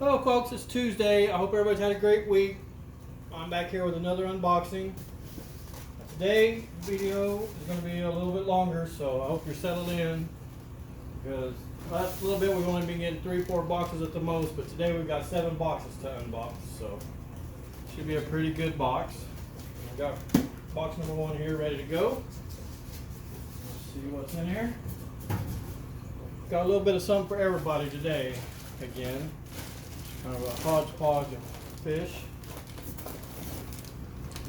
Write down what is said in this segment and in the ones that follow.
Hello folks, it's Tuesday. I hope everybody's had a great week. I'm back here with another unboxing. Today video is going to be a little bit longer, so I hope you're settled in, because last little bit we've only been getting 3-4 boxes at the most, but today we've got 7 boxes to unbox, so it should be a pretty good box. I've got box number 1 here ready to go. Let's see what's in here. Got a little bit of something for everybody today again. Kind of a hodgepodge of fish.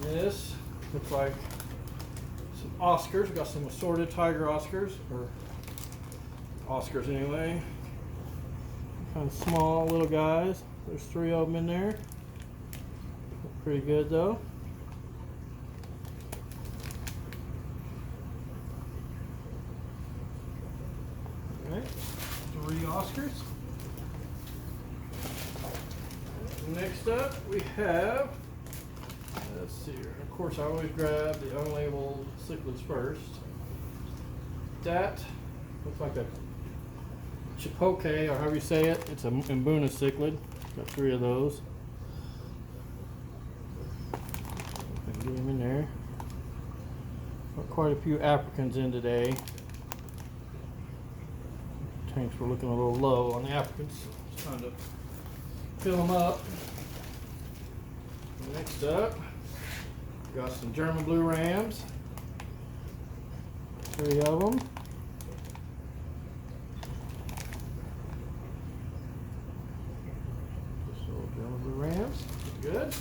This looks like some Oscars. We got some assorted tiger Oscars, or Oscars anyway. Kind of small little guys. There's 3 of them in there. Look pretty good though. Alright, 3 Oscars. Next up, we have, let's see here. Of course, I always grab the unlabeled cichlids first. That looks like a chipotle, or however you say it. It's a Mbuna cichlid. Got 3 of those. Get them in there. Got quite a few Africans in today. Tanks were looking a little low on the Africans. Just trying to fill them up. Next up, got some German blue rams. 3 of them. Just little German blue rams. Good.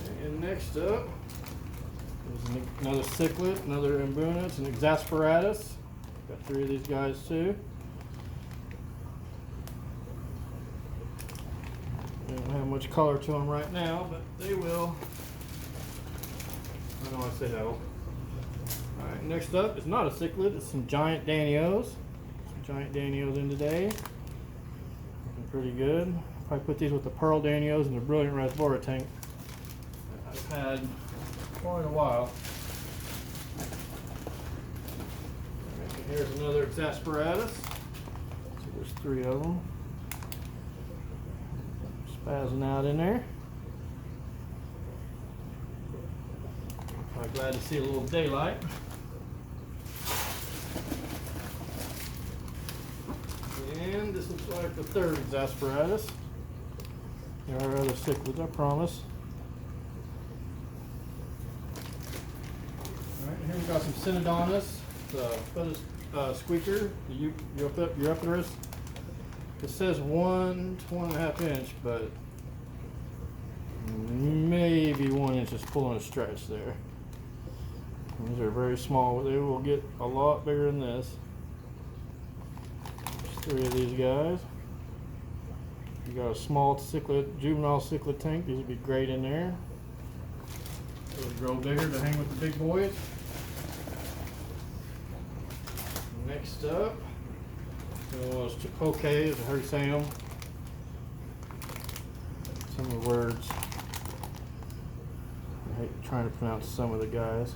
Okay, and next up is another cichlid, another Mbuna. It's an exasperatus. Got 3 of these guys too. They don't have much color to them right now, but they will. I know I say that. Alright, next up is not a cichlid, it's some giant Danios. Some giant Danios in today. Looking pretty good. Probably put these with the pearl Danios and the brilliant reservoir tank I've had for quite a while. Alright, here's another exasperatus. So there's 3 of them. Spazzing out in there. I'm glad to see a little daylight. And this looks like the 3rd exasperatus. There are other cichlids, I promise. Alright, here we've got some Synodontis, the squeaker, the Euopterus. It says 1.5 inch, but maybe 1 inch is pulling a stretch there. These are very small. They will get a lot bigger than this. There's 3 of these guys. You got a small cichlid, juvenile cichlid tank. These would be great in there. They would grow bigger to hang with the big boys. Next up, those chipotle, as I heard say them. Some of the words. I hate trying to pronounce some of the guys.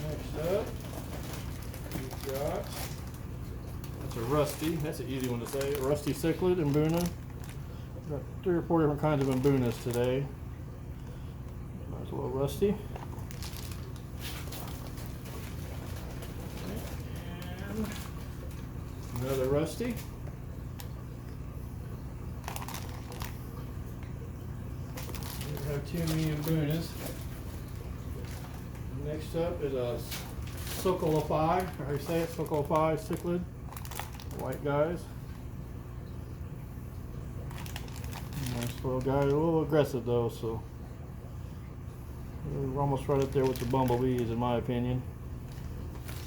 Next up, we've got, that's a rusty, that's an easy one to say, a rusty cichlid, Mbuna. Got 3 or 4 different kinds of Mbunas today. Nice little rusty. Another rusty. We have 2 medium Mbunas. Next up is a Sokolophi, or how you say it, Sokolophi cichlid. White guys. Nice little guy, a little aggressive though, so we're almost right up there with the bumblebees in my opinion.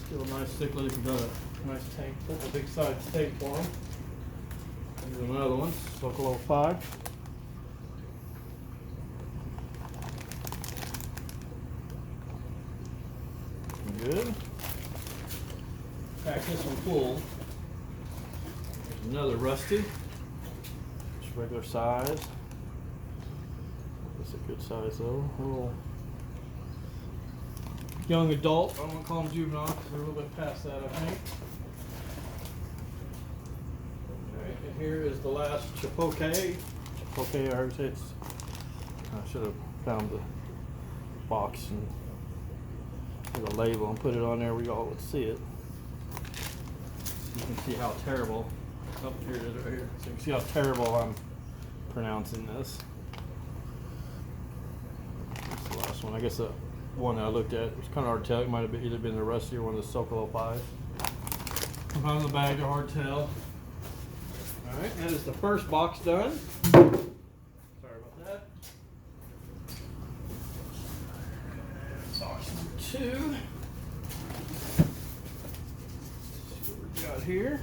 Still a nice cichlid if you've got a nice tank, put a big size tank for them. Here's another one, Sokolophi. Good. Pack this one full. There's another rusty. Just regular size. That's a good size though. A little young adult. I don't want to call them juvenile because they're a little bit past that, I think. Alright, and here is the last Chipotle. Chipotle, I should have found the box and with a label and put it on there where y'all would see it. You can see how terrible. Oh, here it is right here. So you can see how terrible I'm pronouncing this. That's the last one. I guess the one that I looked at, it was kind of hard to tell. It might have either been the Rusty or one of the Socolo pies. Behind the bag, they're hard to tell. Alright, that is the first box done. Sorry about that. Box number 2. Let's see what we got here.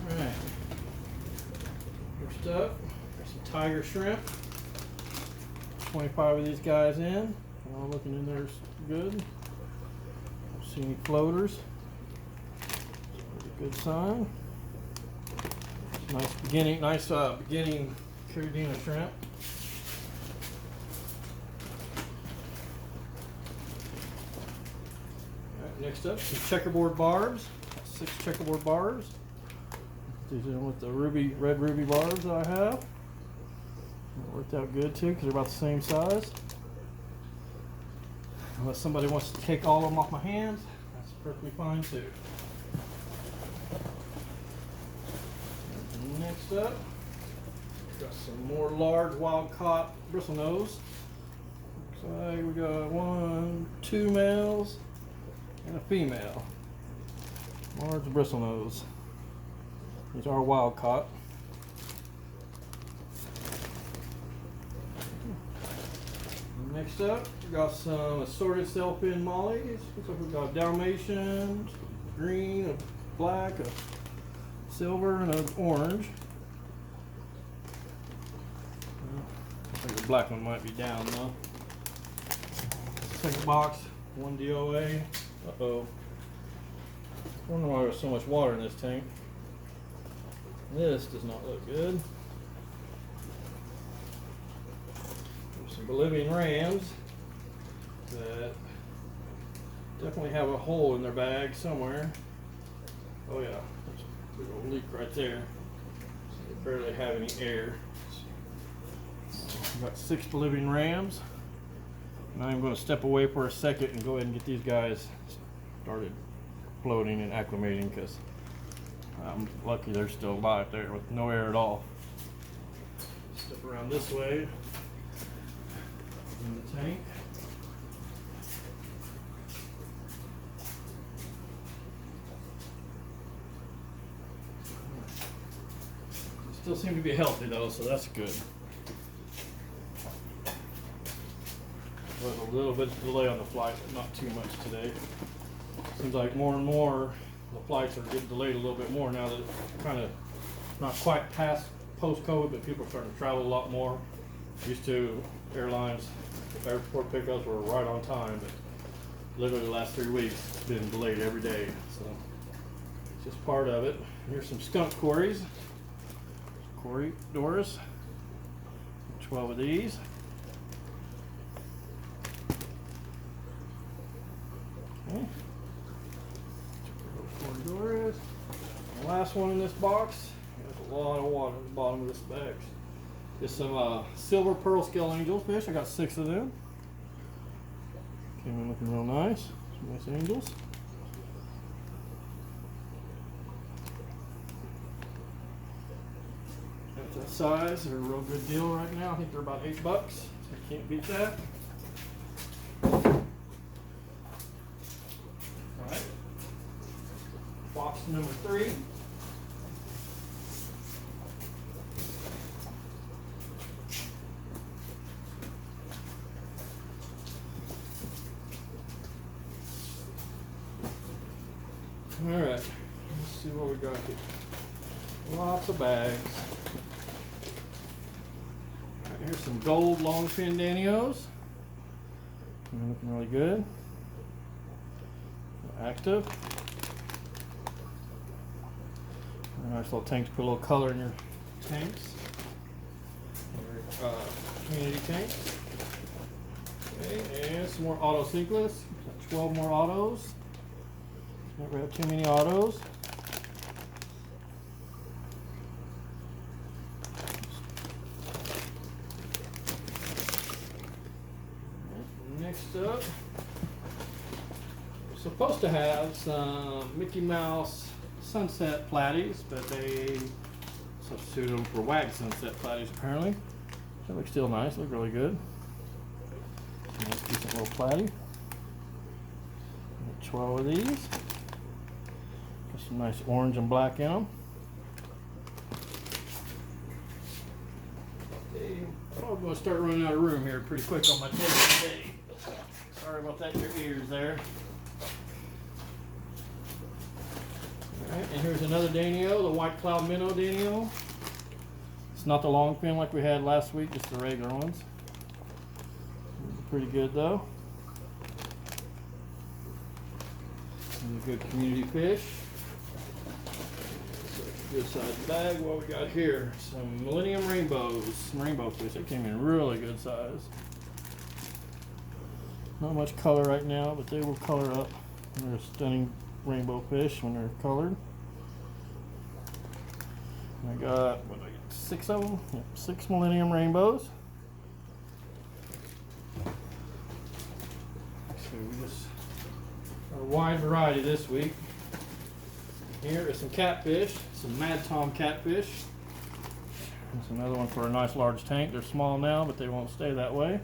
Alright. First up, there's some tiger shrimp. 25 of these guys in. All looking in there is good. Don't see any floaters. Good sign. Nice beginning Caridina shrimp. Alright, next up, some checkerboard barbs. 6 checkerboard barbs. These are with the red ruby barbs that I have. It worked out good too because they're about the same size. Unless somebody wants to take all of them off my hands, that's perfectly fine too. And next up, got some more large wild caught bristlenose. Looks like we got 2 males and a female. Large bristlenose. These are wild caught. Next up, we got some assorted sailfin mollies. Looks like we've got Dalmatian, green, a black, a silver, and an orange. I think the black one might be down though. Second box, 1 DOA. Uh-oh. I wonder why there's so much water in this tank. This does not look good. There's some Bolivian rams that definitely have a hole in their bag somewhere. Oh yeah, there's a big old leak right there. So they barely have any air. We've got 6 Bolivian rams. Now I'm going to step away for a second and go ahead and get these guys started floating and acclimating because I'm lucky they're still alive there with no air at all. Step around this way in the tank. They still seem to be healthy though, so that's good. There was a little bit of delay on the flight, but not too much today. Seems like more and more the flights are getting delayed a little bit more now that it's kind of not quite past post-COVID, but people are starting to travel a lot more. Used to airlines, airport pickups were right on time, but literally the last 3 weeks it's been delayed every day. So it's just part of it. Here's some skunk quarries. Quarry Doris. 12 of these. Okay. Doris. The last one in this box. There's a lot of water at the bottom of this bag. Just some silver pearl scale angelfish. I got 6 of them. Came in looking real nice. Some nice angels. At that size, they're a real good deal right now. I think they're about $8. So you can't beat that. Alright. Box number 3. Alright, let's see what we got here. Lots of bags. All right, here's some gold longfin Danios. They're looking really good. Active. Nice little tanks, put a little color in your tanks. Your community tanks. Okay, and some more auto cichlids. 12 more autos. Never have too many autos. Next up, we're supposed to have some Mickey Mouse Sunset Platies, but they substituted them for Wag Sunset Platies apparently. They look still nice, look really good. Nice decent little platy. 12 of these. Got some nice orange and black in them. Okay, I'm going to start running out of room here pretty quick on my table today. Sorry about that, your ears there. Alright, and here's another Danio, the White Cloud Minnow Danio. It's not the long fin like we had last week, just the regular ones. Pretty good though. And a good community fish. So good sized bag. What we got here? Some Millennium Rainbows. Some rainbow fish that came in really good size. Not much color right now, but they will color up. And they're stunning rainbow fish when they're colored. And I got, what did I get? 6 of them? Yep, 6 Millennium Rainbows. So we just a wide variety this week. Here is some catfish, some Mad Tom catfish. There's another one for a nice large tank. They're small now, but they won't stay that way.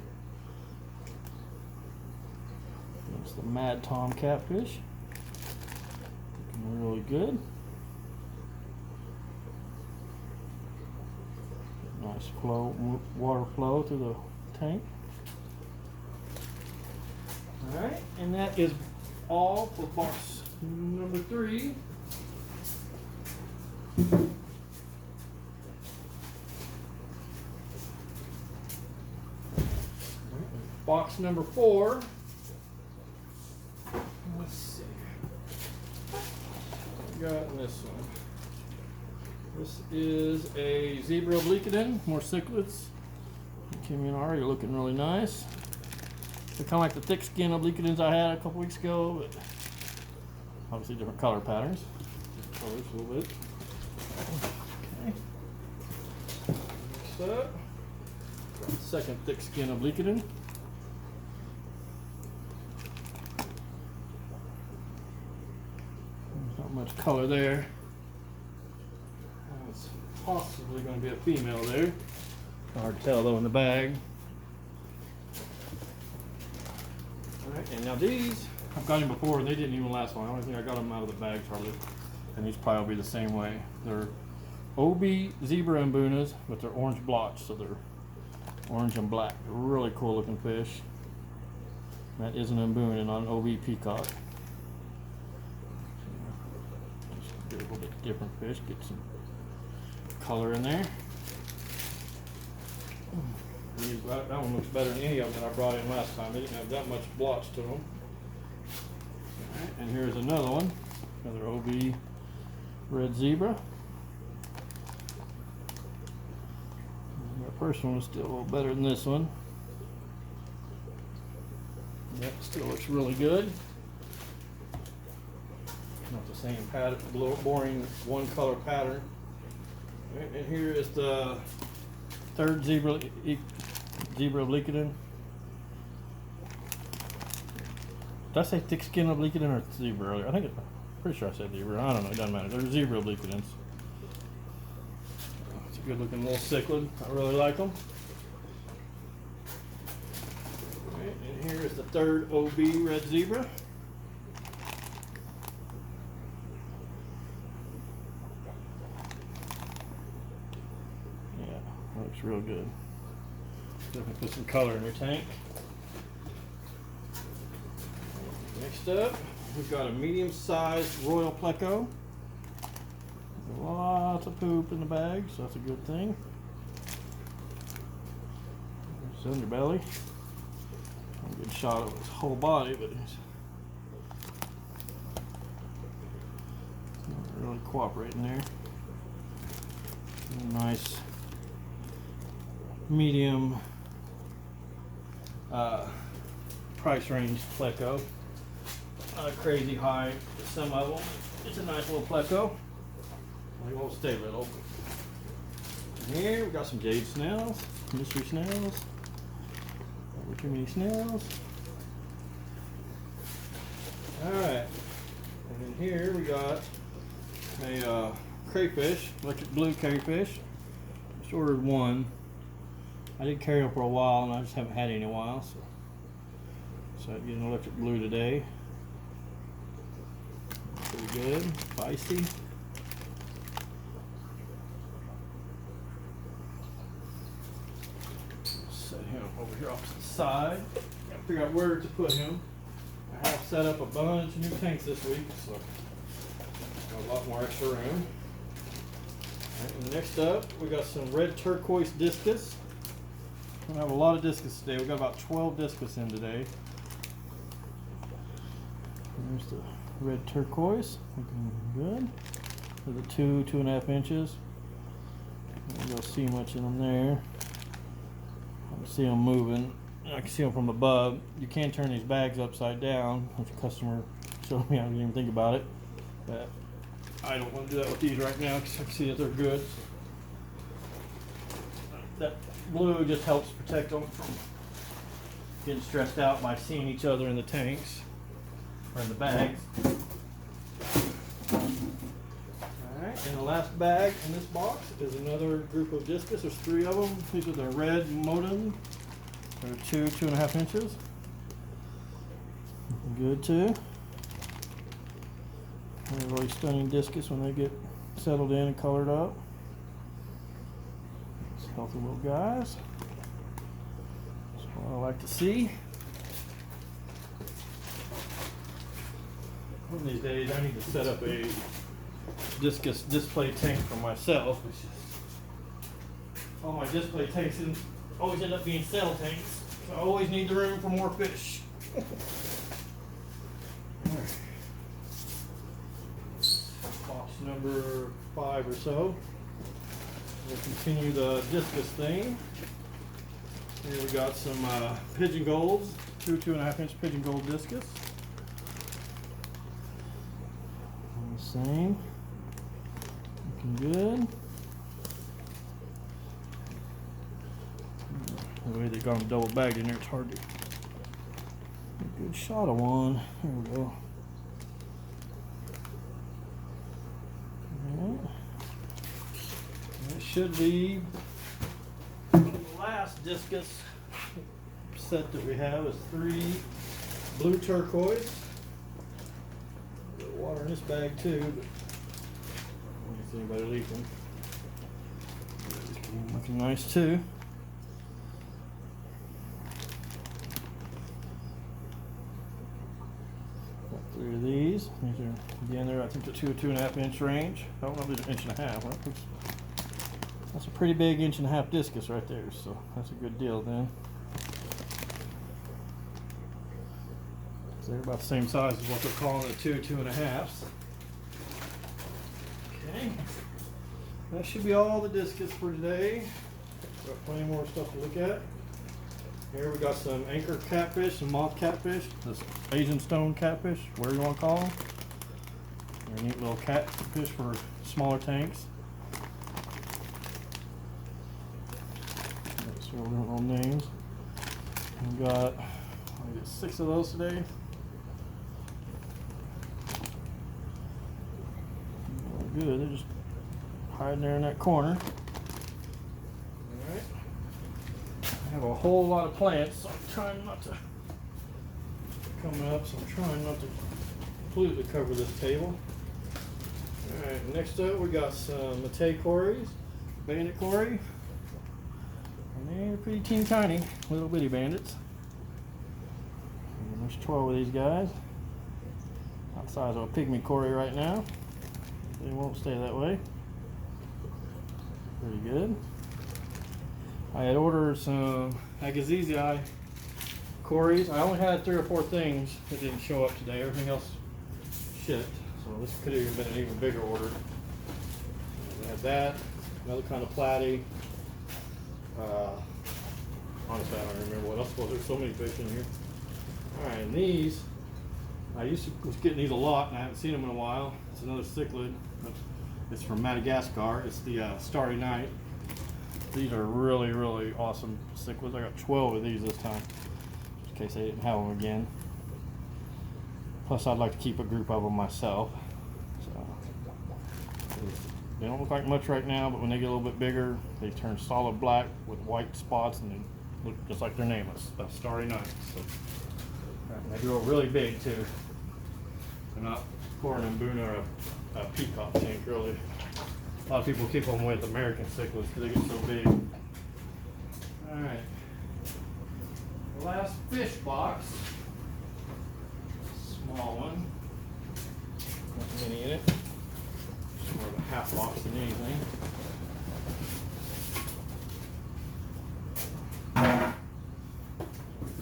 There's the Mad Tom catfish. Looking really good. Nice flow, water flow through the tank. Alright, and that is all for box number 3. Box number 4. Let's see. What we got in this one? This is a Zebra Obliquidin, more cichlids. Came in already looking really nice. They're kind of like the thick skin Obliquidins I had a couple weeks ago, but obviously different color patterns. Colors a little bit. Okay. Next up, second thick skin Obliquidin. Not much color there. It's possibly going to be a female there. Hard to tell though in the bag. Alright, and now these, I've got them before and they didn't even last long. I don't think I got them out of the bag hardly. And these probably will be the same way. They're OB Zebra Mbunas, but they're orange blotched, so they're orange and black. They're really cool looking fish. That is an Mbuna, not an OB peacock. Just get a little bit different fish, get some color in there. That one looks better than any of them that I brought in last time. They didn't have that much blotch to them. Alright, and here's another one. Another OB Red Zebra. That first one was still a little better than this one. Yep, still looks really good. Not the same pattern, boring one color pattern. Alright, and here is the third Zebra Obliquidin. Did I say thick skin Obliquidin or Zebra earlier? I think pretty sure I said Zebra. I don't know, it doesn't matter. They're Zebra Obliquidins. It's a good looking little cichlid. I really like them. Alright, and here is the third OB Red Zebra. Yeah, looks real good. Definitely put some color in your tank. Next up, we've got a medium-sized Royal Pleco. Lots of poop in the bag, so that's a good thing. There's the underbelly. Not a good shot of his whole body, but he's not really cooperating there. Nice price range pleco. Not crazy high for some of them. It's a nice little pleco. They won't stay little. And here we got some jade snails, mystery snails, never too many snails. Alright, and then here we got a crayfish, electric blue crayfish. Just ordered one. I did carry them for a while and I just haven't had any in a while, so I get an electric blue today. Pretty good, feisty. Set him over here off to the side. Gotta figure out where to put him. I have set up a bunch of new tanks this week, so got a lot more extra room. All right, and next up, we got some red turquoise discus. We have a lot of discus today. We got about 12 discus in today. There's the red turquoise, looking good. They're the 2.5 inches. You don't see much in them there. I can see them moving. I can see them from above. You can turn these bags upside down, which a customer showed me. I didn't even think about it, but I don't want to do that with these right now because I can see that they're good. That blue just helps protect them from getting stressed out by seeing each other in the tanks or in the bags. Alright, and the last bag in this box is another group of discus. There's 3 of them. These are the red modem. They're 2.5 inches. Good too. They're really stunning discus when they get settled in and colored up. It's healthy little guys. That's what I like to see. One of these days I need to set up a discus display tank for myself. All my display tanks always end up being cell tanks. So I always need the room for more fish. Box number 5 or so. We'll continue the discus thing. Here we got some pigeon golds, 2.5 inch pigeon gold discus. And the same. Looking good. The way they got them double bagged in there, it's hard to get a good shot of one. There we go. Right. That should be the last discus set that we have is 3 blue turquoise. A little water in this bag too, but I don't see anybody leaking. Looking nice too. Got 3 of these. These are again, they're I think the 2.5 inch range. I don't know if they're 1.5 inches. Well, that's a pretty big 1.5 inch discus right there, so that's a good deal then. So they're about the same size as what they're calling the 2.5s. Okay, that should be all the discus for today. Got plenty more stuff to look at. Here we got some anchor catfish, some moth catfish, this Asian stone catfish, whatever you want to call them. They're neat little catfish for smaller tanks. Got several different little names. We got 6 of those today. Good, they're just hiding there in that corner. Alright. I have a whole lot of plants, so I'm trying not to coming up, so I'm trying not to completely cover this table. Alright, next up we got some Mate cories, bandit cory. And they're pretty teeny tiny, little bitty bandits. And there's 12 of these guys. About the size of a pygmy cory right now. They won't stay that way. Pretty good. I had ordered some Agassiz cories. I only had 3 or 4 things that didn't show up today. Everything else shipped. So this could have even been an even bigger order. We had that, another kind of platy. Honestly, I don't remember what else was. There's so many fish in here. Alright, and these, I was getting these a lot and I haven't seen them in a while. It's another cichlid. It's from Madagascar. It's the Starry Night. These are really, really awesome cichlids. I got 12 of these this time, in case I didn't have them again. Plus, I'd like to keep a group of them myself. So, they don't look like much right now, but when they get a little bit bigger, they turn solid black with white spots, and they look just like their name is, a Starry Night. So, they grow really big too. They're not pouring in Boone or a peacock tank, really. A lot of people keep them with American cichlids because they get so big. Alright. The last fish box. Small one. Nothing many in it. Just more of a half box than anything.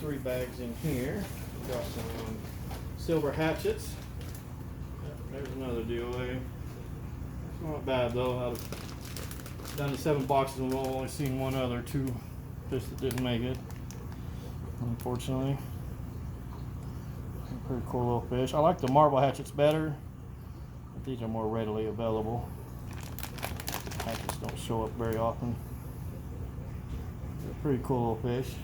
Three bags in here. We've got some silver hatchets. There's another DOA. Not bad though. Out of down to 7 boxes, and we've only seen two fish that didn't make it, unfortunately. Pretty cool little fish. I like the marble hatchets better, but these are more readily available. Hatchets don't show up very often. They're pretty cool little fish.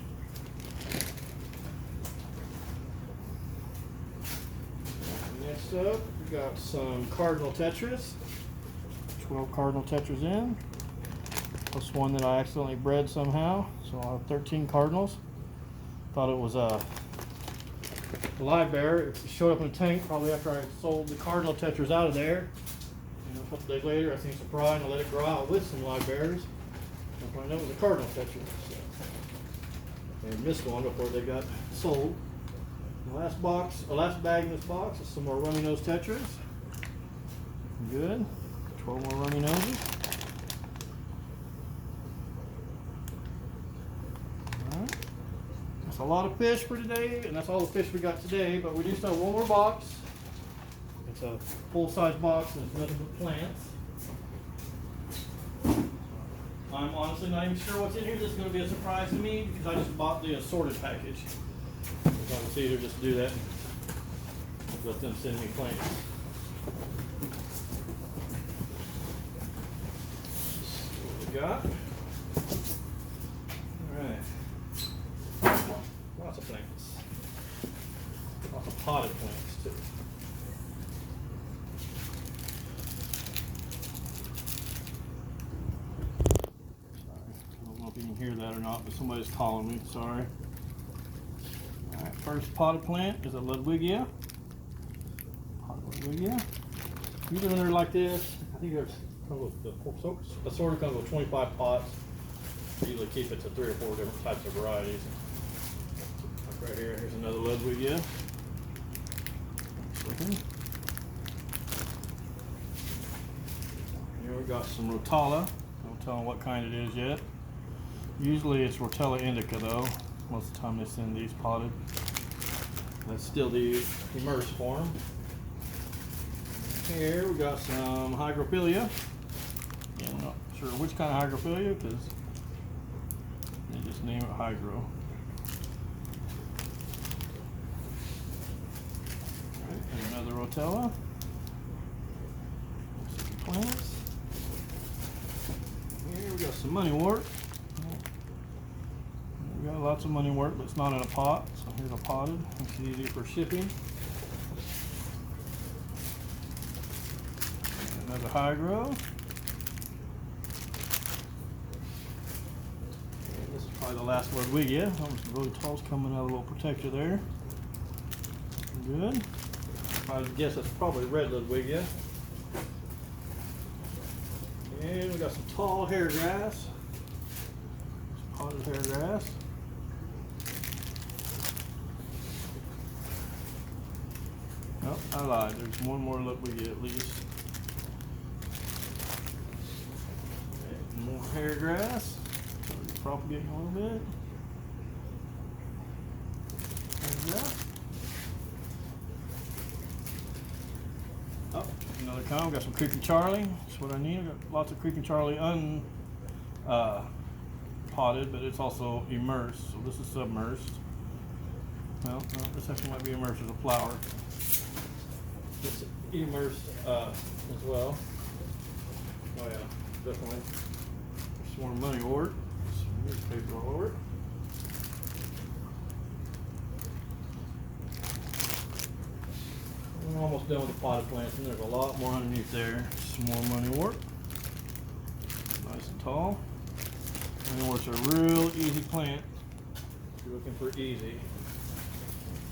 Next up, we got some cardinal tetras. 12 cardinal tetras in, plus one that I accidentally bred somehow. So I'll have 13 cardinals. Thought it was a live bear. It showed up in a tank probably after I sold the cardinal tetras out of there. And a couple days later, I seen some pride and I let it grow out with some live bears. I found out it was a cardinal tetra. So they missed one before they got sold. The last bag in this box is some more rummy nose tetras. Good. 12 more rummy noses. Alright. That's a lot of fish for today, and that's all the fish we got today, but we do still have one more box. It's a full-size box and it's nothing but plants. I'm honestly not even sure what's in here. This is going to be a surprise to me because I just bought the assorted package. So I'm either just do that and let them send me plants. Got. Alright. Lots of plants. Lots of potted plants too. Sorry. I don't know if you can hear that or not, but somebody's calling me. Sorry. Alright, first potted plant is a Ludwigia. Potted Ludwigia. Usually when they're like this, I think there's the assorted comes with 25 pots. I usually keep it to 3 or 4 different types of varieties. Like right here, here's another Ludwigia. Here we got some Rotala. Don't tell them what kind it is yet. Usually it's Rotala indica though. Most of the time they send these potted. That's still the immersed form. Here we got some Hygrophilia. Again, I'm not sure which kind of Hygrophilia because they just name it Hygro. Alright, and another Rotella. Some plants. Here we got some moneywort. We got lots of moneywort, but it's not in a pot. So here's a potted. It's easy for shipping. Another Hygro. This is probably the last Ludwigia. That one's really tall. It's coming out of a little protector there. Good. I guess that's probably red Ludwigia. And we got some tall hair grass. Potted hair grass. Oh, I lied. There's one more Ludwigia at least. More hair grass. So you're propagating a little bit. Hair grass. Oh, another kind. We got some Creeping Charlie. That's what I need. I got lots of Creeping Charlie potted, but it's also immersed. So this is submersed. No, this actually might be immersed as a flower. It's immersed as well. Oh yeah, definitely. There's some more money wort. Some newspaper all over it. I'm almost done with the potted plants, and there's a lot more underneath there. Some more money wort. Nice and tall. Money wort's a real easy plant. If you're looking for easy.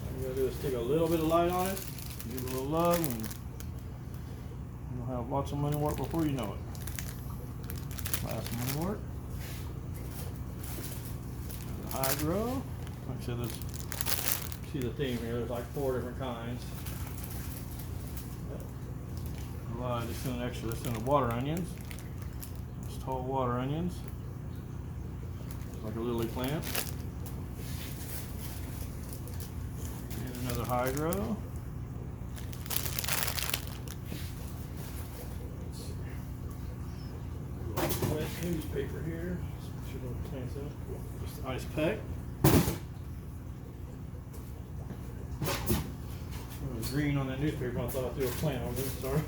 All you gotta do is take a little bit of light on it, give it a little love, and you'll have lots of money wort before you know it. Last money wort. Hydro. Like I said, there's, see the theme here, there's like 4 different kinds. Just in extra, this in the water onions. Just tall water onions. Like a lily plant. And another hydro. Wet newspaper here. Just make sure those plants in it. Just ice peck. It was green on that newspaper. I thought I threw a plant on it. Sorry.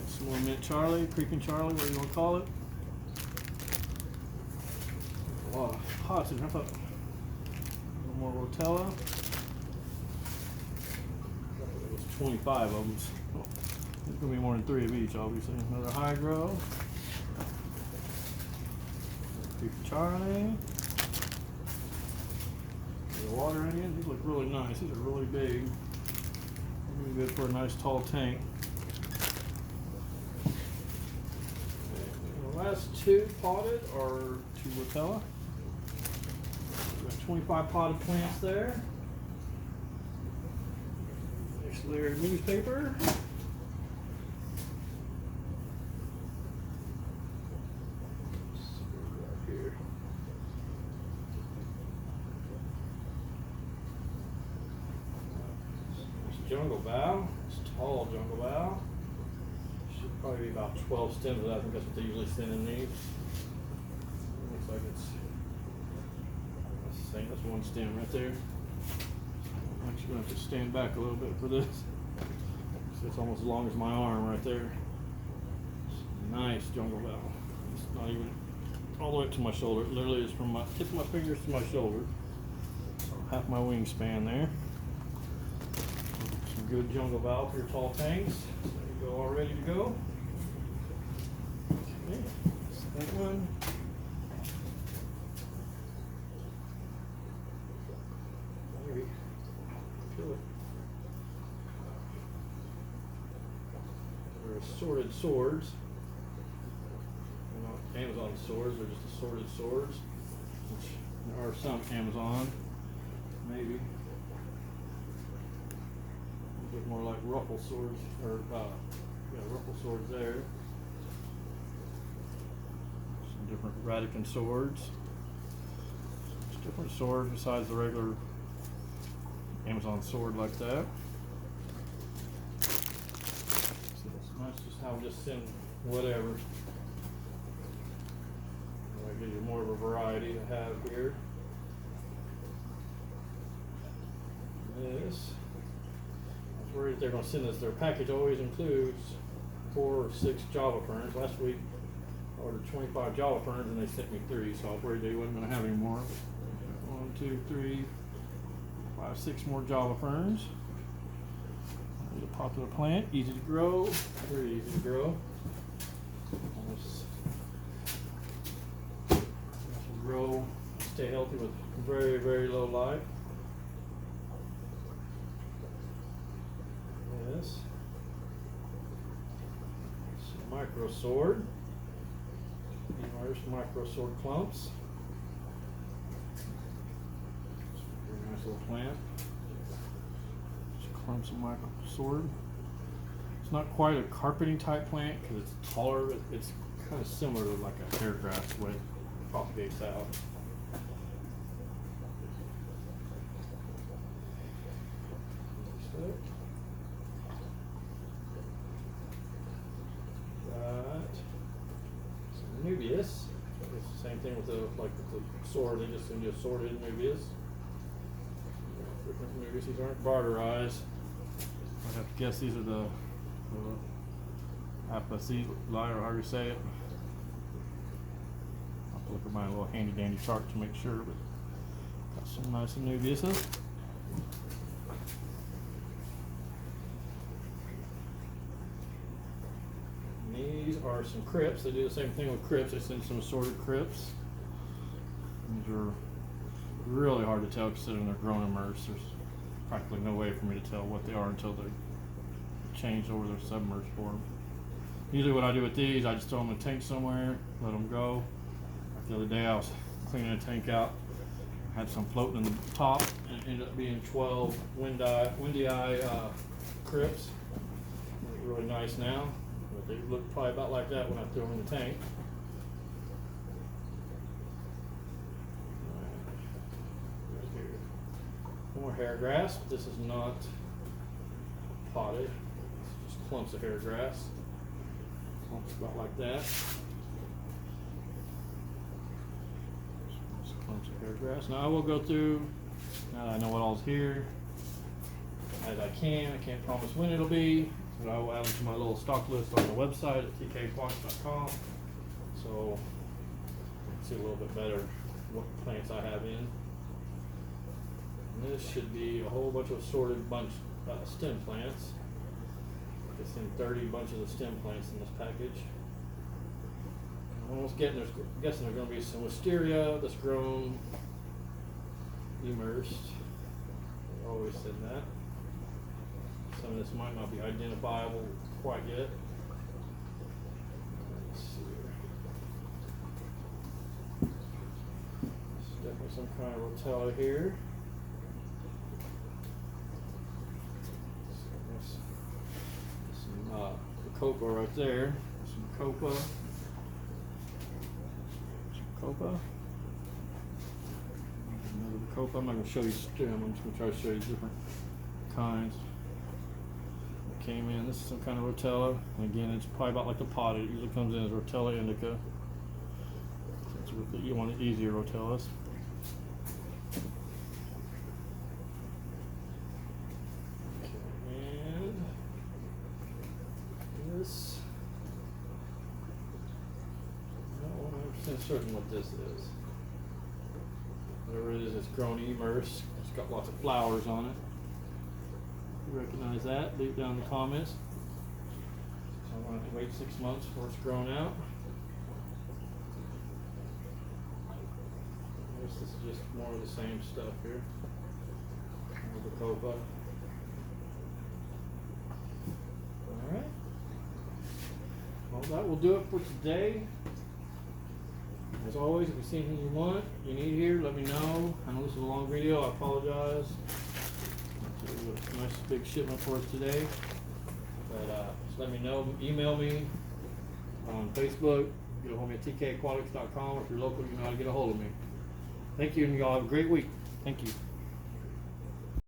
Some more mint Charlie, creeping Charlie, whatever you want to call it. A lot of pots in here. I thought a little more rotella. There was 25 of them. Oh, there's going to be more than 3 of each, obviously. Another hydro. Creeping Charlie. The water onions. These look really nice. These are really big. Really good for a nice tall tank. Last 2 potted are 2 rotella. We've got 25 potted plants there. Next layer of newspaper. Here. It's jungle bough. It's tall jungle bough. Probably be about 12 stems of that. I think that's what they usually send in these. It looks like it's the same. That's 1 stem right there. I'm actually going to have to stand back a little bit for this. So it's almost as long as my arm right there. Nice jungle bough. It's not even all the way up to my shoulder. It literally is from my tip of my fingers to my shoulder. So half my wingspan there. Some good jungle bough for your tall tanks. So you go all ready to go. Okay, that one. Maybe kill it. They're assorted swords. They're not Amazon swords, they're just assorted swords. Which there are some Amazon, maybe. A bit more like ruffle swords, or yeah, ruffle swords there. Some different Radican swords. Just different swords besides the regular Amazon sword like that. So it's nice just how we just send whatever. That gives you more of a variety to have here. This. I was worried they're going to send us. Their package always includes 4 or 6 Java ferns. Last week I ordered 25 Java ferns and they sent me 3, so I was worried they wasn't going to have any more. 1, 2, 3, 5, 6 more Java ferns. It's a popular plant, easy to grow, very easy to grow. Grow, stay healthy with very, very low light. Yes. Some micro sword. There's micro sword clumps. Very nice little plant. Just clumps of micro sword. It's not quite a carpeting type plant because it's taller, but it's kind of similar to like a hair grass the way it propagates out. Got some Nubius. It's the same thing with the sword. They just send you a sorted Nubius. different nudies. These aren't barterized. I have to guess these are the Aquatics, or however you say it. I'll have to look at my little handy dandy chart to make sure, but got some nice Anubiuses. These are some crypts. They do the same thing with crypts. They send some assorted crypts. These are really hard to tell considering they're grown immersed. There's practically no way for me to tell what they are until they change over their submerged form. Usually what I do with these, I just throw them in a tank somewhere, let them go. Like the other day I was cleaning a tank out, had some floating in the top, and it ended up being 12 windy eye crypts. They're really nice now, but they look probably about like that when I threw them in the tank. Right here. More hair grass. This is not potted. It's just clumps of hair grass. Clumps about like that. Just clumps of hair grass. Now I will go through, now that I know what all's here, as I can. I can't promise when it'll be, but I will add them to my little stock list on the website at tkaquatics.com. So see a little bit better what plants I have in. And this should be a whole bunch of assorted stem plants. It's in 30 bunches of stem plants in this package. I'm almost guessing there's going to be some wisteria that's grown immersed. I always said that. Some of this might not be identifiable quite yet. Let's see here. There's definitely some kind of rotella here. Copa right there. Some copa. Another copa. I'm not going to show you stem. I'm just going to try to show you different kinds. It came in. This is some kind of rotella. And again, it's probably about like the potted. It usually comes in as rotella indica. So you want easier rotellas. I'm not 100% certain what this is. Whatever it is, it's grown immersed. It's got lots of flowers on it. If you recognize that, leave down in the comments. So I'm going to have to wait 6 months before it's grown out. This is just more of the same stuff here. The copa. Alright. Well, that will do it for today. As always, if you see anything you want, you need here, let me know. I know this is a long video, I apologize. It's a nice big shipment for us today. But just let me know, email me on Facebook, get a hold of me at tkaquatics.com, or if you're local, you know how to get a hold of me. Thank you, and y'all have a great week. Thank you.